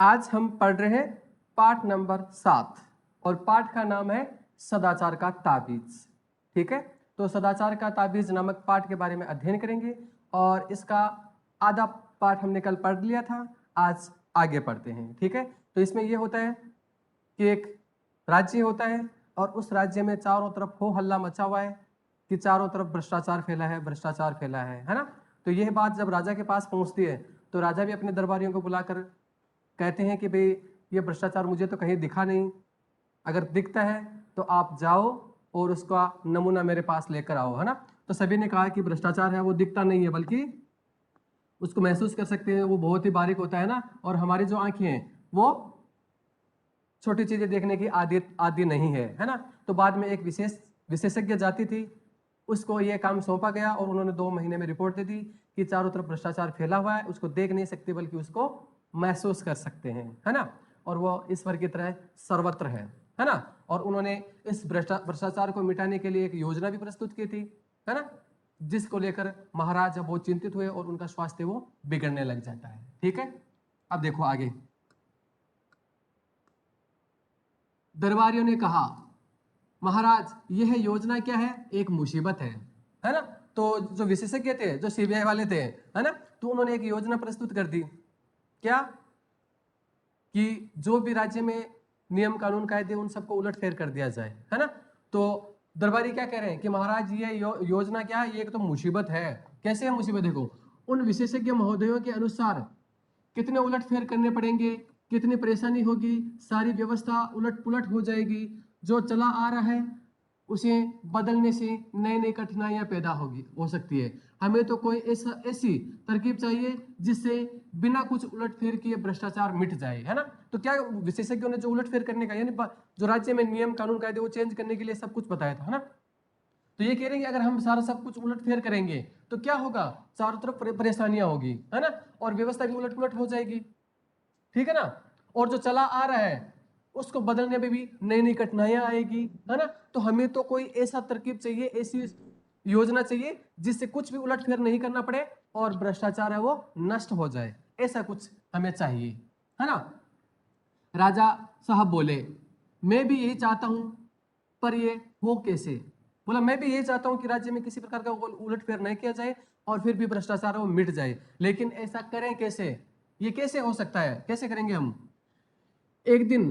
आज हम पढ़ रहे हैं पाठ नंबर 7 और पाठ का नाम है सदाचार का ताबीज। ठीक है, तो सदाचार का ताबीज नामक पाठ के बारे में अध्ययन करेंगे और इसका आधा पाठ हमने कल पढ़ लिया था, आज आगे पढ़ते हैं। ठीक है, तो इसमें यह होता है कि एक राज्य होता है और उस राज्य में चारों तरफ हो हल्ला मचा हुआ है कि चारों तरफ भ्रष्टाचार फैला है, भ्रष्टाचार फैला है ना। तो यह बात जब राजा के पास पहुंचती है तो राजा भी अपने दरबारियों को बुलाकर कहते हैं कि भाई ये भ्रष्टाचार मुझे तो कहीं दिखा नहीं, अगर दिखता है तो आप जाओ और उसका नमूना मेरे पास लेकर आओ, है ना। तो सभी ने कहा कि भ्रष्टाचार है वो दिखता नहीं है बल्कि उसको महसूस कर सकते हैं, वो बहुत ही बारीक होता है ना, और हमारी जो आंखें हैं वो छोटी चीजें देखने की आदि नहीं है ना। तो बाद में एक विशेषज्ञ जाति थी, उसको ये काम सौंपा गया और उन्होंने 2 महीने में रिपोर्ट दे दी कि चारों तरफ भ्रष्टाचार फैला हुआ है, उसको देख नहीं सकते बल्कि उसको महसूस कर सकते हैं, है ना। और वो ईश्वर की तरह सर्वत्र है ना। और उन्होंने इस भ्रष्टाचार को मिटाने के लिए एक योजना भी प्रस्तुत की थी, है ना, जिसको लेकर महाराज बहुत चिंतित हुए और उनका स्वास्थ्य वो बिगड़ने लग जाता है। ठीक है, अब देखो आगे। दरबारियों ने कहा, महाराज यह योजना क्या है, एक मुसीबत है ना। तो जो विशेषज्ञ थे, जो सीबीआई वाले थे, है ना, तो उन्होंने एक योजना प्रस्तुत कर दी। क्या कि जो भी राज्य में नियम कानून कायदे उन सबको उलटफेर कर दिया जाए, है ना। तो दरबारी क्या कह रहे हैं कि महाराज ये योजना क्या है, ये एक तो मुसीबत है। कैसे है मुसीबत, देखो उन विशेषज्ञ महोदयों के अनुसार कितने उलटफेर करने पड़ेंगे, कितनी परेशानी होगी, सारी व्यवस्था उलट पुलट हो जाएगी, जो चला आ रहा है उसे बदलने से नई नई कठिनाइयां पैदा हो सकती है। हमें तो कोई ऐसी तरकीब चाहिए जिससे बिना कुछ उलटफेर किए भ्रष्टाचार मिट जाए, है ना। तो क्या विशेषज्ञों ने जो उलटफेर करने का यानी जो राज्य में नियम कानून कायदे वो चेंज करने के लिए सब कुछ बताया था, है ना। तो ये कह रहे हैं कि अगर हम सारा सब कुछ उलटफेर करेंगे तो क्या होगा, चारों तरफ परेशानियां होगी, है ना, और व्यवस्था भी उलट पुलट हो जाएगी। ठीक है ना, और जो चला आ रहा है उसको बदलने में भी नई नई कठिनाइयां आएगी, है ना। तो हमें तो कोई ऐसा तरकीब चाहिए, ऐसी योजना चाहिए जिससे कुछ भी उलटफेर नहीं करना पड़े और भ्रष्टाचार है वो नष्ट हो जाए, ऐसा कुछ हमें चाहिए, है ना। राजा साहब बोले, मैं भी यही चाहता हूं, पर ये हो कैसे। बोला मैं भी यही चाहता हूं कि राज्य में किसी प्रकार का उलटफेर नहीं किया जाए और फिर भी भ्रष्टाचार वो मिट जाए, लेकिन ऐसा करें कैसे, ये कैसे हो सकता है, कैसे करेंगे हम। एक दिन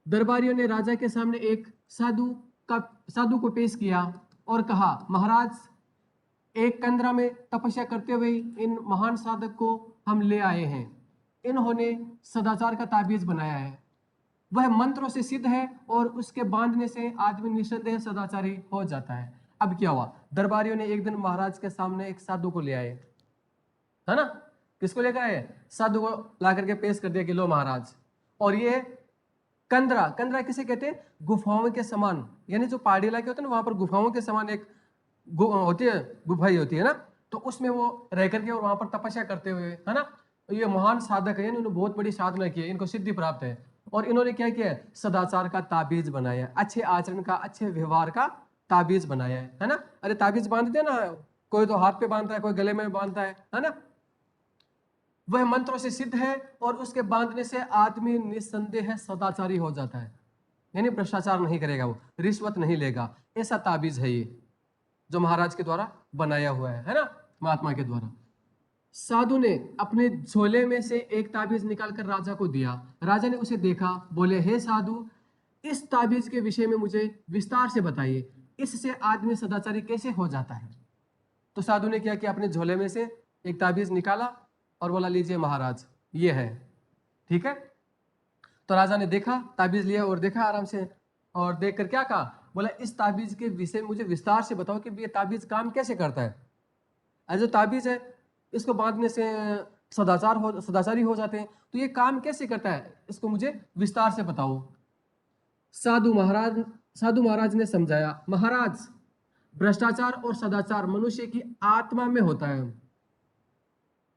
दरबारियों ने राजा के सामने एक साधु को पेश किया और कहा, महाराज एक कंदरा में तपस्या करते हुए इन महान साधक को हम ले आए हैं। इन्होंने सदाचार का ताबीज बनाया है, वह मंत्रों से सिद्ध है और उसके बांधने से आदमी निसंदेह सदाचारी हो जाता है। अब क्या हुआ, दरबारियों ने एक दिन महाराज के सामने एक साधु को ले आए, है ना। किसको लेकर आए, साधु को ला करके पेश कर दिया कि लो महाराज, और ये कंदरा, कंदरा किसे कहते हैं, गुफाओं के समान, यानी जो पहाड़ी इलाके होते हैं ना वहां पर गुफाओं के समान एक होती है, गुफाई होती है ना। तो उसमें वो रह करके और वहां पर तपस्या करते हुए, है ना, तो ये महान साधक है, इन्होंने बहुत बड़ी साधना की है, इनको सिद्धि प्राप्त है। और इन्होंने क्या किया है, सदाचार का ताबीज बनाया है, अच्छे आचरण का, अच्छे व्यवहार का ताबीज बनाया है ना। अरे ताबीज बांधते हैं ना, कोई तो हाथ पे बांधता है, कोई गले में बांधता है ना। वह मंत्रों से सिद्ध है और उसके बांधने से आदमी निस्संदेह सदाचारी हो जाता है, यानी भ्रष्टाचार नहीं करेगा, वो रिश्वत नहीं लेगा, ऐसा ताबीज है ये जो महाराज के द्वारा बनाया हुआ है ना, महात्मा के द्वारा। साधु ने अपने झोले में से एक ताबीज निकालकर राजा को दिया। राजा ने उसे देखा, बोले, हे साधु, इस ताबीज के विषय में मुझे विस्तार से बताइए, इससे आदमी सदाचारी कैसे हो जाता है। तो साधु ने क्या किया, अपने झोले में से एक ताबीज निकाला और बोला, लीजिए महाराज ये है। ठीक है, तो राजा ने देखा, ताबीज लिया और देखा आराम से, और देखकर क्या कहा, बोला इस ताबीज के विषय में मुझे विस्तार से बताओ कि ये ताबीज काम कैसे करता है। जो ताबीज है इसको बांधने से सदाचारी हो जाते हैं, तो ये काम कैसे करता है, इसको मुझे विस्तार से बताओ। साधु महाराज ने समझाया, महाराज भ्रष्टाचार और सदाचार मनुष्य की आत्मा में होता है।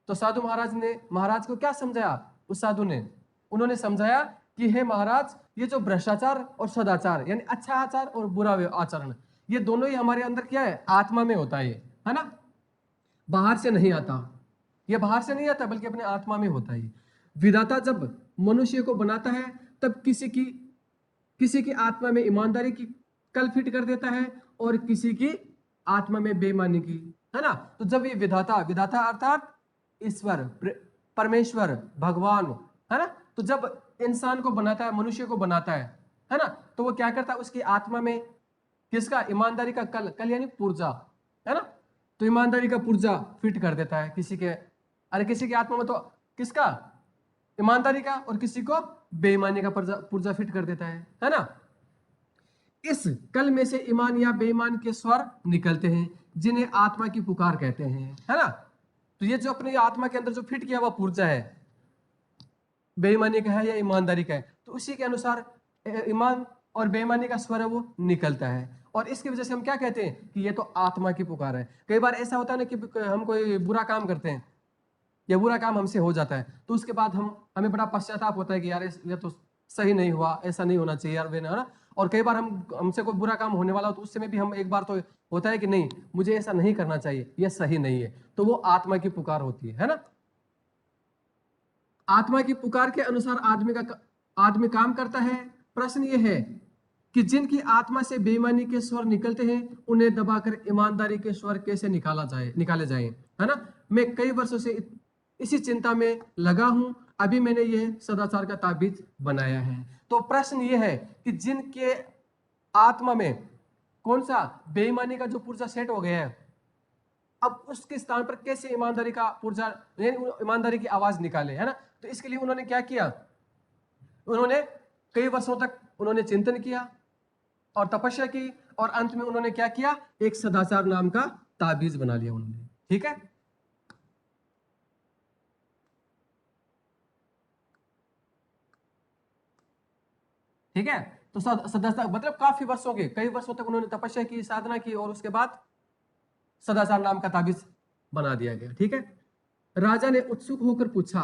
तो साधु महाराज ने महाराज को क्या समझाया, उस साधु ने, उन्होंने समझाया कि हे महाराज, ये जो भ्रष्टाचार और सदाचार यानी अच्छा आचार और बुरा आचरण, ये दोनों ही हमारे अंदर क्या है, आत्मा में होता है ना, बाहर से नहीं आता, ये बाहर से नहीं आता बल्कि अपने आत्मा में होता है। विधाता जब मनुष्य को बनाता है तब किसी की आत्मा में ईमानदारी की कल फिट कर देता है और किसी की आत्मा में बेईमानी की, है ना। तो जब ये विधाता विधाता अर्थात ईश्वर, परमेश्वर, भगवान, है ना, तो जब इंसान को बनाता है, मनुष्य को बनाता है ना, तो वो क्या करता है, उसकी आत्मा में किसका, ईमानदारी का कल, कल यानी पुर्जा, है ना, तो ईमानदारी का पुर्जा फिट कर देता है किसी के, अरे किसी की आत्मा में तो किसका, ईमानदारी का, और किसी को बेईमानी का पुर्जा फिट कर देता है ना। इस कल में से ईमान या बेईमान के स्वर निकलते हैं जिन्हें आत्मा की पुकार कहते हैं, है ना। तो ये जो अपने आत्मा के अंदर जो फिट किया हुआ पुर्जा है, बेईमानी का है या ईमानदारी का है, तो उसी के अनुसार ईमान और बेईमानी का स्वर है वो निकलता है, और इसकी वजह से हम क्या कहते हैं कि ये तो आत्मा की पुकार है। कई बार ऐसा होता है ना कि हम कोई बुरा काम करते हैं या बुरा काम हमसे हो जाता है, तो उसके बाद हमें बड़ा पश्चाताप होता है कि यार ये तो सही नहीं हुआ, ऐसा नहीं होना चाहिए यार, वे ना। और कई बार हमसे कोई बुरा काम होने वाला हो तो उस समय भी हम एक बार तो होता है कि नहीं, मुझे ऐसा नहीं करना चाहिए, ये सही नहीं है, तो वो आत्मा की पुकार होती है ना। आत्मा की पुकार के अनुसार आदमी काम करता है। प्रश्न ये है कि जिनकी आत्मा से बेईमानी के स्वर निकलते हैं उन्हें दबाकर ईमानदारी के स्वर कैसे निकाले जाए, है ना। मैं कई वर्षों से इसी चिंता में लगा हूं, अभी मैंने ये सदाचार का ताबीज बनाया है। तो प्रश्न ये है कि जिनके आत्मा में कौन सा बेईमानी का जो पुर्जा सेट हो गया है, अब उसके स्थान पर कैसे ईमानदारी का पुर्जा, ईमानदारी की आवाज निकाले, है ना। तो इसके लिए उन्होंने क्या किया, उन्होंने कई वर्षों तक उन्होंने चिंतन किया और तपस्या की, और अंत में उन्होंने क्या किया, एक सदाचार नाम का ताबीज बना लिया उन्होंने, ठीक है। ठीक है, तो सदाचार मतलब काफी वर्षों के, कई वर्षों तक उन्होंने तपस्या की, साधना की, और उसके बाद सदाचार नाम का ताबीज बना दिया गया, ठीक है। राजा ने उत्सुक होकर पूछा,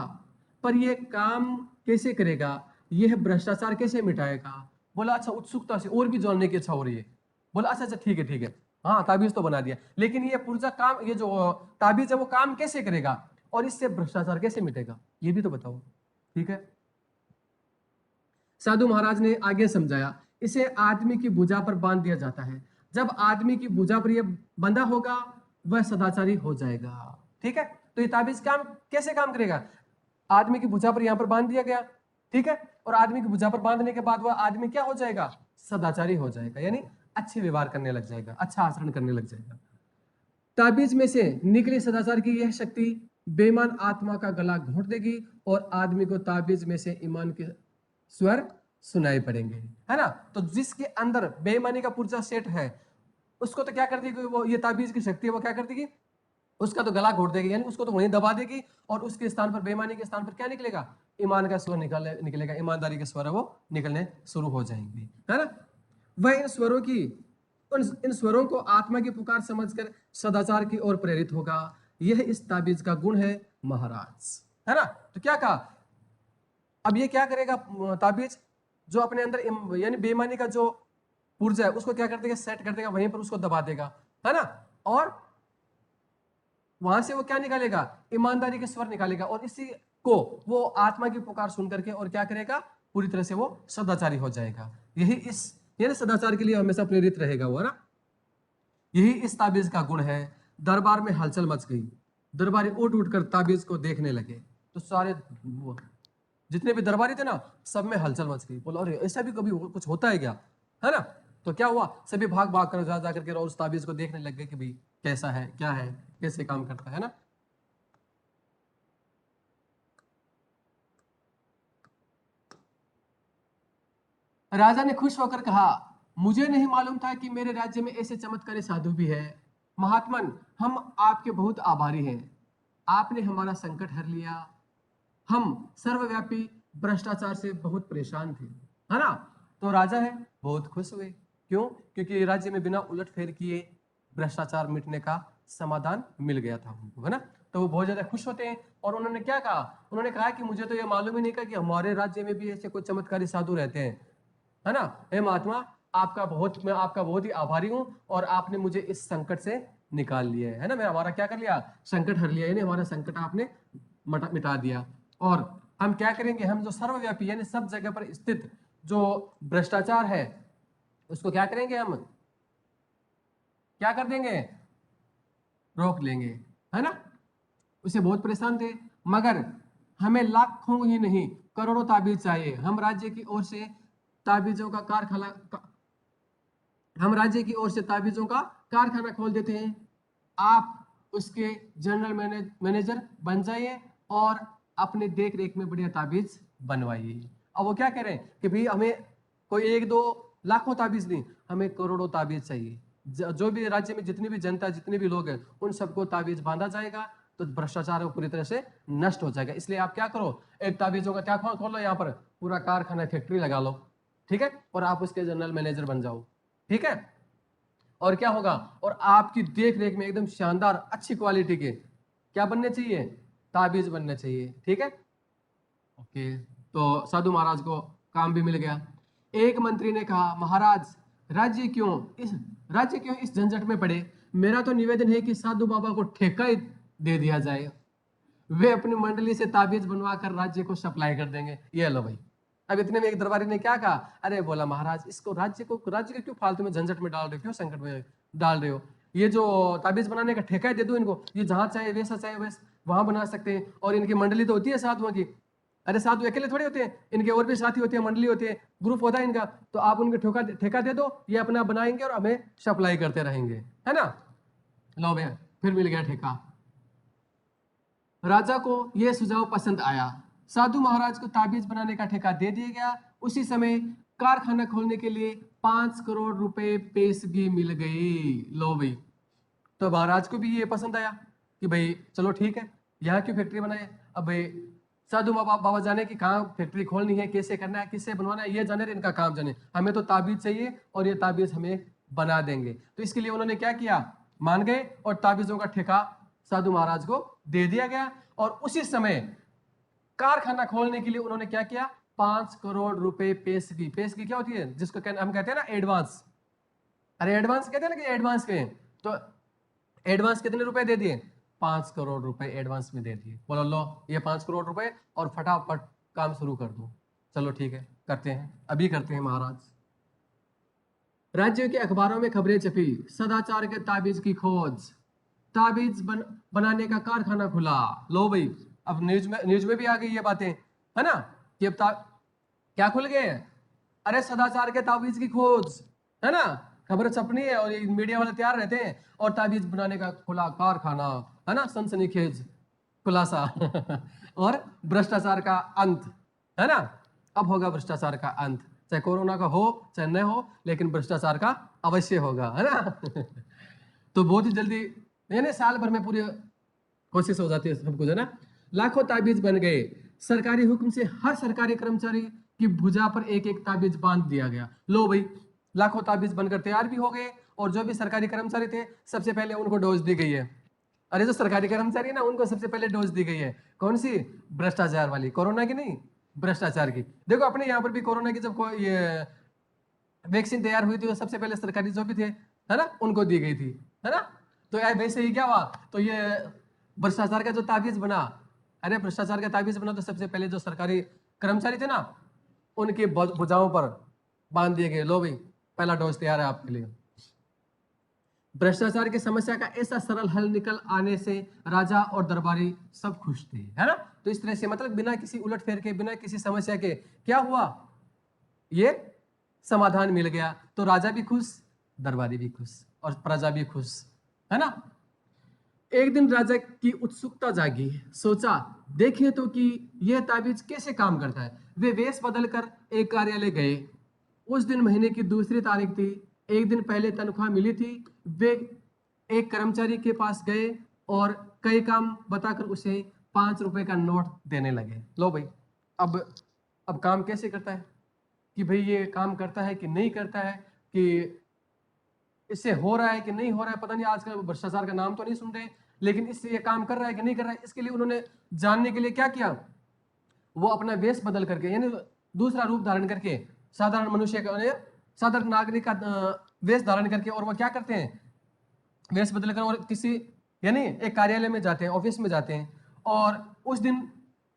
पर यह काम कैसे करेगा, यह भ्रष्टाचार कैसे मिटाएगा। बोला अच्छा, उत्सुकता से और भी जानने की इच्छा हो रही है। बोला अच्छा अच्छा, ठीक है ठीक है, हाँ ताबीज तो बना दिया, लेकिन ये पुर्जा काम, ये जो ताबीज है वो काम कैसे करेगा, और इससे भ्रष्टाचार कैसे मिटेगा, ये भी तो बताओ, ठीक है। साधु महाराज ने आगे समझाया, इसे आदमी की भुजा पर बांध दिया जाता है, जब आदमी की भुजा पर यह बंधा होगा वह सदाचारी हो जाएगा, ठीक है। तो ये ताबीज काम कैसे काम करेगा, आदमी की भुजा पर यहां पर बांध दिया गया, ठीक है, और आदमी की भुजा पर बांधने के बाद वह आदमी क्या हो जाएगा, सदाचारी हो जाएगा, यानी अच्छे व्यवहार करने लग जाएगा, अच्छा आचरण करने लग जाएगा। ताबीज में से निकली सदाचार की यह शक्ति बेईमान आत्मा का गला घोंट देगी और आदमी को ताबीज में से ईमान के स्वर सुनाई पड़ेंगे, है ना। तो जिसके अंदर बेईमानी का पुर्जा सेट है उसको तो क्या कर देगी वो, ये ताबीज की शक्ति है, वो क्या कर देगी, उसका तो गला घोट देगी, यानी उसको तो वहीं दबा देगी, और उसके स्थान पर, बेईमानी के स्थान पर क्या निकलेगा, ईमान का स्वर निकलेगा, ईमानदारी के स्वर है वो निकलने शुरू हो जाएंगे, है ना। वह इन स्वरों को आत्मा की पुकार समझकर सदाचार की ओर प्रेरित होगा, यह इस ताबीज का गुण है महाराज, है ना। तो क्या कहा, अब ये क्या करेगा ताबीज, जो अपने अंदर यानी बेईमानी का जो पुर्जा है उसको क्या कर देगा, सेट कर देगा, वहीं पर उसको दबा देगा, है ना, और वहां से वो क्या निकालेगा, ईमानदारी के स्वर निकालेगा, और इसी को वो आत्मा की पुकार सुन करके और क्या करेगा, पूरी तरह से वो सदाचारी हो जाएगा। यानी सदाचार के लिए हमेशा प्रेरित रहेगा वो, है ना। यही इस ताबीज का गुण है। दरबार में हलचल मच गई, दरबारी उठ उठ कर ताबीज को देखने लगे, तो सारे जितने भी दरबारी थे ना, सब में हलचल मच गई, बोला अरे ऐसा भी कभी कुछ होता है क्या, है ना। तो क्या हुआ, सभी भाग भाग कर जा करके उस ताबीज को देखने लग गए कि भाई कैसा है, क्या है, कैसे काम करता है ना। राजा ने खुश होकर कहा, मुझे नहीं मालूम था कि मेरे राज्य में ऐसे चमत्कारी साधु भी है। महात्मन, हम आपके बहुत आभारी हैं, आपने हमारा संकट हर लिया, हम सर्वव्यापी भ्रष्टाचार से बहुत परेशान थे, है ना। तो राजा है बहुत खुश हुए, क्यों, क्योंकि राज्य में बिना उलटफेर किए भ्रष्टाचार मिटने का समाधान मिल गया था उनको, है ना। तो वो बहुत ज्यादा खुश होते हैं, और उन्होंने क्या कहा, उन्होंने कहा कि मुझे तो ये मालूम ही नहीं था कि हमारे राज्य में भी ऐसे कोई चमत्कारी साधु रहते हैं, है ना। हे महात्मा, मैं आपका बहुत ही आभारी हूं, और आपने मुझे इस संकट से निकाल लिया है ना, मैं हमारा क्या कर लिया, संकट हर लिया, यानी हमारा संकट आपने मिटा दिया, और हम क्या करेंगे, हम जो सर्वव्यापी यानी सब जगह पर स्थित जो भ्रष्टाचार है उसको क्या करेंगे, हम क्या कर देंगे, रोक लेंगे, है ना। उसे बहुत परेशान थे, मगर हमें लाखों ही नहीं करोड़ों ताबीज चाहिए। हम राज्य की ओर से ताबीजों का कारखाना हम राज्य की ओर से ताबीजों का कारखाना खोल देते हैं। आप उसके जनरल मैनेजर बन जाइए और अपने देख रेख में बढ़िया ताबीज बनवाइए। अब वो क्या कह रहे हैं कि भाई हमें कोई एक दो लाखों ताबीज नहीं, हमें करोड़ों ताबीज चाहिए। जो भी राज्य में जितनी भी जनता, जितने भी लोग हैं, उन सबको ताबीज बांधा जाएगा तो भ्रष्टाचार पूरी तरह से नष्ट हो जाएगा। इसलिए आप क्या करो, एक ताबीजों का क्या खोलो, यहाँ पर पूरा कारखाना फैक्ट्री लगा लो, ठीक है, और आप उसके जनरल मैनेजर बन जाओ, ठीक है। और क्या होगा, और आपकी देख रेख में एकदम शानदार अच्छी क्वालिटी के क्या बनने चाहिए, ताबीज बनने चाहिए, ठीक है। ओके, तो साधु महाराज को काम भी मिल गया। एक मंत्री ने कहा, महाराज राज्य क्यों इस झंझट में पड़े, मेरा तो निवेदन है कि साधु बाबा को ठेका ही दे दिया जाए, वे अपनी मंडली से ताबीज बनवा कर राज्य को सप्लाई कर देंगे। ये लो भाई। अब इतने में एक दरबारी ने क्या कहा, अरे बोला महाराज इसको राज्य को क्यों फालतू में झंझट में डाल रहे हो, क्यों संकट में डाल रहे हो, ये जो ताबीज बनाने का ठेका दे दो इनको, ये जहां चाहे वैसा चाहे वैसा वहां बना सकते हैं, और इनकी मंडली तो होती है साधुओं की। अरे साधु अकेले थोड़े होते हैं, इनके और भी साथी होते हैं, मंडली होती है, ग्रुप होता है इनका, तो आप उनके ठेका दे दो, ये अपना बनाएंगे और हमें सप्लाई करते रहेंगे, है ना। लो भैया, फिर मिल गया ठेका। राजा को यह सुझाव पसंद आया, साधु महाराज को ताबीज बनाने का ठेका दे दिया गया। उसी समय कारखाना खोलने के लिए 5 करोड़ रुपए पेशगी मिल गई। लो भाई, तो महाराज को भी ये पसंद आया कि भाई चलो ठीक है, यहाँ क्यों फैक्ट्री बनाए। अब भाई साधु बाबा जाने की कहाँ फैक्ट्री खोलनी है, कैसे करना है, किससे बनवाना है, ये जाने, इनका काम जाने, हमें तो ताबीज चाहिए और ये ताबीज हमें बना देंगे। तो इसके लिए उन्होंने क्या किया, मान गए और ताबीजों का ठेका साधु महाराज को दे दिया गया। और उसी समय कारखाना खोलने के लिए उन्होंने क्या किया, 5 करोड़ रुपए पेशगी। पेशगी क्या होती है, जिसको हम कहते हैं ना एडवांस। अरे एडवांस कहते हैं ना कि एडवांस के, तो एडवांस कितने रुपए दे दिए, 5 करोड़ रुपए एडवांस में दे दिए। बोलो लो ये 5 करोड़ रुपए और फटाफट काम शुरू कर दो। चलो ठीक है, करते हैं, अभी करते हैं महाराज। राज्य के अखबारों में खबरें छपी, सदाचार के ताबीज की खोज, ताबीज बनाने का कारखाना खुला। लो भाई, अब न्यूज में भी आ गई ये बातें, है ना, कि अब क्या खुल गए, अरे सदाचार के ताबीज की खोज, है ना, खबर छपनी है और मीडिया वाले तैयार रहते हैं, और ताबीज बनाने का खुला कारखाना, है ना, सनसनीखेज खुलासा और भ्रष्टाचार का अंत, है ना। अब होगा भ्रष्टाचार का अंत, चाहे कोरोना का हो चाहे न हो, लेकिन भ्रष्टाचार का अवश्य होगा, है ना। तो बहुत ही जल्दी, यानी साल भर में पूरी कोशिश हो जाती है सब कुछ, है ना। लाखों ताबीज बन गए। सरकारी हुक्म से हर सरकारी कर्मचारी की भुजा पर एक एक ताबीज बांध दिया गया। लो भाई, लाखों ताबीज बनकर तैयार भी हो गए, और जो भी सरकारी कर्मचारी थे सबसे पहले उनको डोज दी गई है। अरे जो सरकारी कर्मचारी है ना, उनको सबसे पहले डोज दी गई है, कौन सी, भ्रष्टाचार वाली, कोरोना की नहीं, भ्रष्टाचार की। देखो अपने यहाँ पर भी कोरोना की जब ये वैक्सीन तैयार हुई थी, तो सबसे पहले सरकारी जो भी थे, है ना, उनको दी गई थी, है ना। तो यार वैसे ही क्या हुआ, तो ये भ्रष्टाचार का जो ताबीज बना, अरे भ्रष्टाचार का ताबीज बना, तो सबसे पहले जो सरकारी कर्मचारी थे ना, उनकी भुजाओं पर बांध दिए गए। लो भाई, पहला डोज तैयार है आपके लिए। भ्रष्टाचार की समस्या का ऐसा सरल हल निकल आने से राजा और दरबारी सब खुश थे, है ना। तो इस तरह से मतलब बिना किसी उलटफेर के, बिना किसी समस्या के क्या हुआ, ये समाधान मिल गया। तो राजा भी खुश, दरबारी भी खुश, और प्रजा भी खुश, है ना। एक दिन राजा की उत्सुकता जागी, सोचा देखे तो कि यह ताबीज कैसे काम करता है। वे वेश बदलकर एक कार्यालय गए। उस दिन महीने की दूसरी तारीख थी, एक दिन पहले तनख्वाह मिली थी। वे एक कर्मचारी के पास गए और कई काम बताकर उसे 5 रुपए का नोट देने लगे। लो भाई, अब काम कैसे करता है, कि भाई ये काम करता है कि नहीं करता है, कि इससे हो रहा है कि नहीं हो रहा है, पता नहीं, आजकल भ्रष्टाचार का नाम तो नहीं सुन रहे, लेकिन इससे ये काम कर रहा है कि नहीं कर रहा है, इसके लिए उन्होंने जानने के लिए क्या किया, वो अपना वेश बदल करके, यानी दूसरा रूप धारण करके, साधारण मनुष्य का, साधारण नागरिक का वेश धारण करके, और वो क्या करते हैं, वेश बदल कर और किसी यानी एक कार्यालय में जाते हैं, ऑफिस में जाते हैं। और उस दिन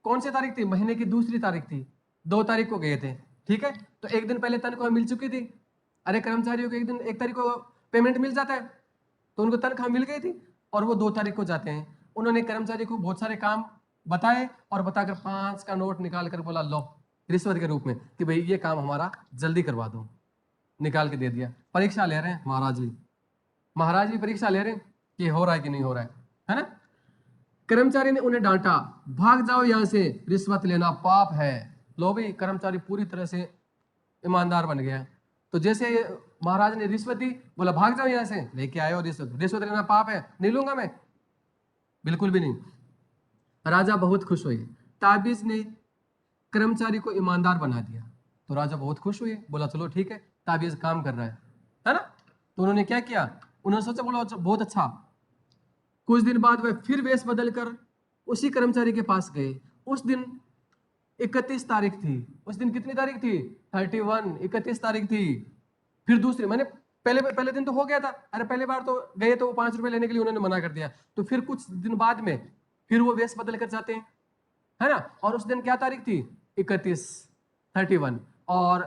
कौन सी तारीख थी? महीने की दूसरी तारीख थी, 2 तारीख को गए थे, ठीक है। तो एक दिन पहले तनख्वाह मिल चुकी थी। अरे कर्मचारियों को एक दिन 1 तारीख को पेमेंट मिल जाता है, तो उनको तनख्वाह मिल गई थी और वो 2 तारीख को जाते हैं। उन्होंने कर्मचारी को बहुत सारे काम बताए और बताकर 5 का नोट निकाल कर बोला लो, रिश्वत के रूप में, कि भाई ये काम हमारा जल्दी करवा दो। निकाल के दे दिया। परीक्षा ले रहे हैं महाराज भी परीक्षा ले रहे हैं कि हो रहा है कि नहीं हो रहा है ना। कर्मचारी ने उन्हें डांटा, भाग जाओ यहां से, रिश्वत लेना पाप है। लो भाई, कर्मचारी पूरी तरह से ईमानदार बन गया। तो जैसे महाराज ने रिश्वत दी, बोला भाग जाओ यहां से, लेके आए हो रिश्वत, रिश्वत लेना पाप है, नहीं लूंगा मैं, बिल्कुल भी नहीं। राजा बहुत खुश हुए, ताबीज ने कर्मचारी को ईमानदार बना दिया। तो राजा बहुत खुश हुए, बोला चलो ठीक है, ताबीज काम कर रहा है ना। तो उन्होंने क्या किया, उन्होंने सोचा, बोला बहुत अच्छा। कुछ दिन बाद वह फिर वेश बदलकर उसी कर्मचारी के पास गए। उस दिन 31 तारीख थी। उस दिन कितनी तारीख थी? 31, 31 तारीख थी। फिर दूसरी, मैंने पहले दिन तो हो गया था, अरे पहले बार तो गए तो 5 रुपए लेने के लिए उन्होंने मना कर दिया। तो फिर कुछ दिन बाद में फिर वो वेश बदल कर जाते हैं, है ना। और उस दिन क्या तारीख थी? 31, 31। और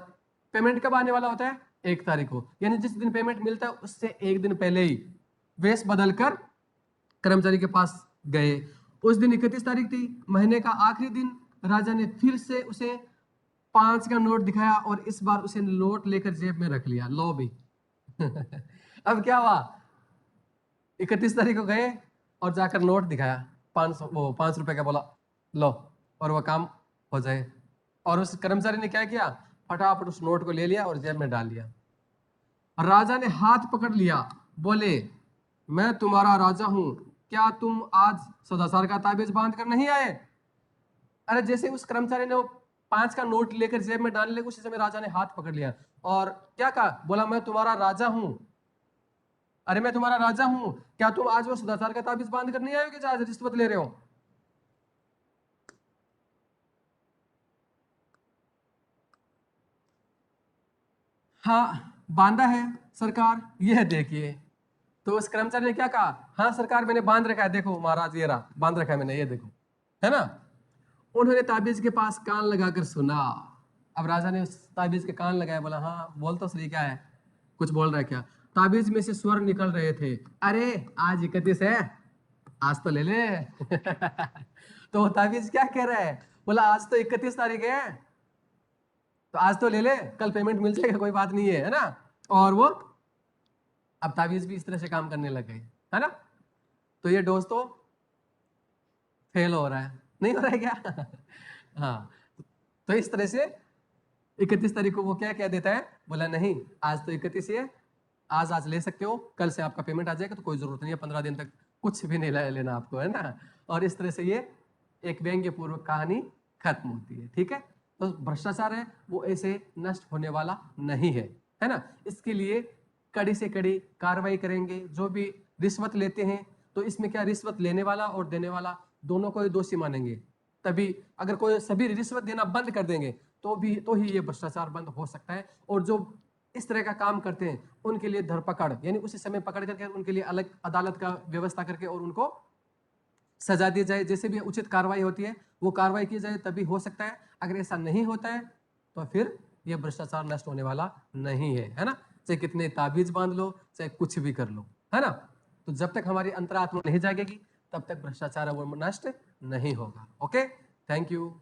पेमेंट कब आने वाला होता है? 1 तारीख को। यानी जिस दिन पेमेंट मिलता है उससे एक दिन पहले ही वेश बदल कर कर्मचारी के पास गए। उस दिन 31 तारीख थी, महीने का आखिरी दिन। राजा ने फिर से उसे 5 का नोट दिखाया और इस बार उसे नोट लेकर जेब में रख लिया। लो भी अब क्या हुआ, 31 तारीख को गए और जाकर नोट दिखाया, 5 रुपए का, बोला लो, और वो काम हो जाए। और उस कर्मचारी ने क्या किया, फटाफट उस नोट को ले लिया और जेब में डाल लिया। राजा ने हाथ पकड़ लिया, बोले मैं तुम्हारा राजा हूं, क्या तुम आज सदाचार का ताबीज बांध कर नहीं आए? अरे जैसे उस कर्मचारी ने वो 5 का नोट लेकर जेब में डालने लगे, उसी समय राजा ने हाथ पकड़ लिया और क्या कहा, बोला मैं तुम्हारा राजा हूं। अरे मैं तुम्हारा राजा हूं, क्या तुम आज वो सदाचार का ताबीज बांध कर नहीं आए कि आज रिश्वत ले रहे हो? हाँ बांधा है सरकार, यह देखिए। तो उस कर्मचारी ने क्या कहा, हाँ सरकार मैंने बांध रखा है, देखो महाराज ये रहा, बांध रखा है मैंने, ये देखो, है ना। उन्होंने ताबीज के पास कान लगाकर सुना। अब राजा ने उस ताबीज के कान लगाया, बोला हाँ बोल तो सही, क्या है, कुछ बोल रहा है क्या? ताबीज में से स्वर निकल रहे थे, अरे आज 31 है, आज तो ले ले तो ताबीज क्या कह रहा है, बोला आज तो 31 तारीख है, तो आज तो ले ले, कल पेमेंट मिल जाएगा, कोई बात नहीं है ना। और वो अब ताबीज भी इस तरह से काम करने लग गए, है ना। तो ये दोस्तों फेल हो रहा है, नहीं हो रहा है क्या हाँ, तो इस तरह से 31 तारीख को वो क्या कह देता है, बोला नहीं आज तो 31 ही है, आज ले सकते हो, कल से आपका पेमेंट आ जाएगा, तो कोई जरूरत नहीं है 15 दिन तक कुछ भी नहीं लेना आपको, है ना। और इस तरह से ये एक व्यंग्यपूर्वक कहानी खत्म होती है, ठीक है। तो भ्रष्टाचार है वो ऐसे नष्ट होने वाला नहीं है ना। इसके लिए कड़ी से कड़ी कार्रवाई करेंगे। जो भी रिश्वत लेते हैं, तो इसमें क्या, रिश्वत लेने वाला और देने वाला दोनों को ही दोषी मानेंगे। तभी अगर कोई सभी रिश्वत देना बंद कर देंगे तो ही ये भ्रष्टाचार बंद हो सकता है। और जो इस तरह का काम करते हैं उनके लिए धरपकड़, यानी उसी समय पकड़ करके उनके लिए अलग अदालत का व्यवस्था करके और उनको सजा दी जाए, जैसे भी उचित कार्रवाई होती है वो कार्रवाई की जाए, तभी हो सकता है। अगर ऐसा नहीं होता है तो फिर ये भ्रष्टाचार नष्ट होने वाला नहीं है ना। चाहे कितने ताबीज बांध लो, चाहे कुछ भी कर लो, है ना। तो जब तक हमारी अंतरात्मा नहीं जागेगी तब तक भ्रष्टाचार वो नष्ट नहीं होगा। Okay, thank you.